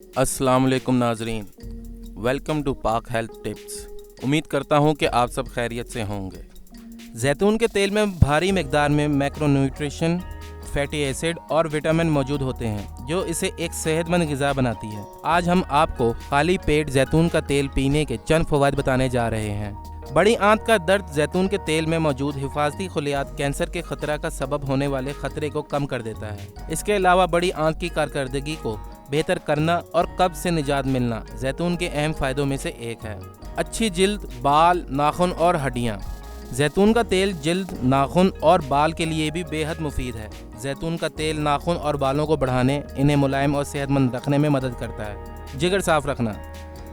अस्सलाम वालेकुम नाजरीन, वेलकम टू पाक हेल्थ टिप्स। उम्मीद करता हूँ कि आप सब खैरियत से होंगे। जैतून के तेल में भारी मिकदार में मैक्रोन्यूट्रिशन, फैटी एसिड और विटामिन मौजूद होते हैं जो इसे एक सेहतमंद ग़िज़ा बनाती है। आज हम आपको खाली पेट जैतून का तेल पीने के चंद फ़वाइद बताने जा रहे हैं। बड़ी आंत का दर्द जैतून के तेल में मौजूद हिफाजती खलियात कैंसर के खतरा का सबब होने वाले खतरे को कम कर देता है। इसके अलावा बड़ी आंत की कारकर्दगी को बेहतर करना और कब्ज से निजात मिलना जैतून के अहम फ़ायदों में से एक है। अच्छी जिल्द, बाल, नाखून और हड्डियाँ। जैतून का तेल जिल्द, नाखून और बाल के लिए भी बेहद मुफीद है। जैतून का तेल नाखून और बालों को बढ़ाने, इन्हें मुलायम और सेहतमंद रखने में मदद करता है। जिगर साफ़ रखना।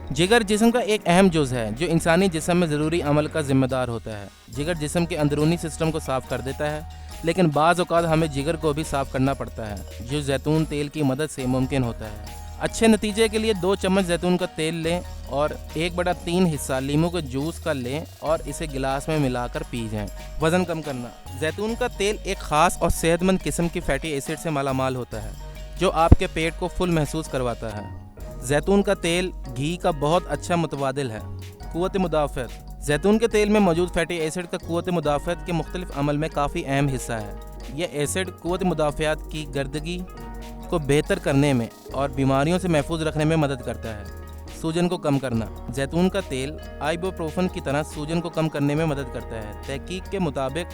जिगर जिस्म का एक अहम जुज़ है जो इंसानी जिस्म में ज़रूरी अमल का ज़िम्मेदार होता है। जिगर जिस्म के अंदरूनी सिस्टम को साफ़ कर देता है, लेकिन बाज़ औक़ात हमें जिगर को भी साफ़ करना पड़ता है, जो जैतून तेल की मदद से मुमकिन होता है। अच्छे नतीजे के लिए 2 चम्मच जैतून का तेल लें और 1/3 हिस्सा लीमू के जूस का लें और इसे गिलास में मिलाकर पी जाएं। वज़न कम करना। जैतून का तेल एक ख़ास और सेहतमंद किस्म की फैटी एसिड से मालामाल होता है जो आपके पेट को फुल महसूस करवाता है। जैतून का तेल घी का बहुत अच्छा मुतबादिल है। क़ुव्वत मुदाफ़अत। जैतून के तेल में मौजूद फैटी एसिड का क़ुव्वत मुदाफ़अत के मुख्तलिफ अमल में काफ़ी अहम हिस्सा है। यह एसिड क़ुव्वत मुदाफ़अत की गर्दगी को बेहतर करने में और बीमारियों से महफूज रखने में मदद करता है। सूजन को कम करना। जैतून का तेल आइबुप्रोफेन की तरह सूजन को कम करने में मदद करता है। तहकीक के मुताबिक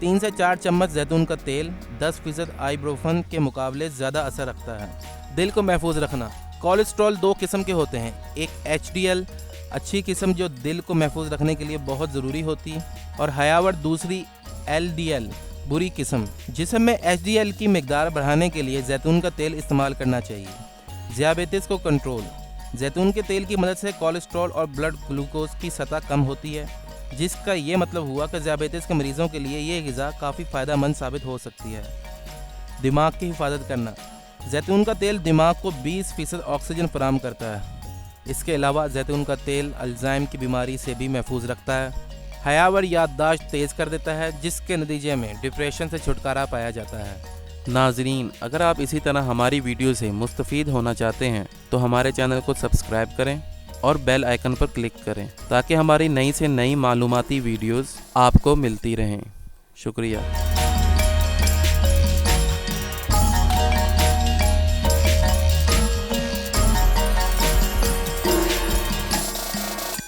3 से 4 चम्मच जैतून का तेल 10% आइबुप्रोफेन के मुकाबले ज़्यादा असर रखता है। दिल को महफूज रखना। कोलेस्ट्रॉल 2 किस्म के होते हैं, एक HDL अच्छी किस्म जो दिल को महफूज रखने के लिए बहुत ज़रूरी होती है, और हयावर दूसरी LDL बुरी किस्म। जिस्म में HDL की मिकदार बढ़ाने के लिए जैतून का तेल इस्तेमाल करना चाहिए। ज़ियाबेतिस को कंट्रोल। जैतून के तेल की मदद से कोलेस्ट्रॉल और ब्लड ग्लूकोज की सतह कम होती है, जिसका ये मतलब हुआ कि ज़ियाबेतिस के मरीज़ों के लिए ये ग़िज़ा काफ़ी फ़ायदेमंद साबित हो सकती है। दिमाग की हिफाजत करना। जैतून का तेल दिमाग को 20% ऑक्सीजन फराहम करता है। इसके अलावा जैतून का तेल अल्ज़ाइमर की बीमारी से भी महफूज रखता है। हयावर याददाश्त तेज़ कर देता है, जिसके नतीजे में डिप्रेशन से छुटकारा पाया जाता है। नाजरीन, अगर आप इसी तरह हमारी वीडियो से मुस्तफ़ीद होना चाहते हैं तो हमारे चैनल को सब्सक्राइब करें और बेल आइकन पर क्लिक करें ताकि हमारी नई से नई मालूमाती वीडियोज़ आपको मिलती रहें। शुक्रिया।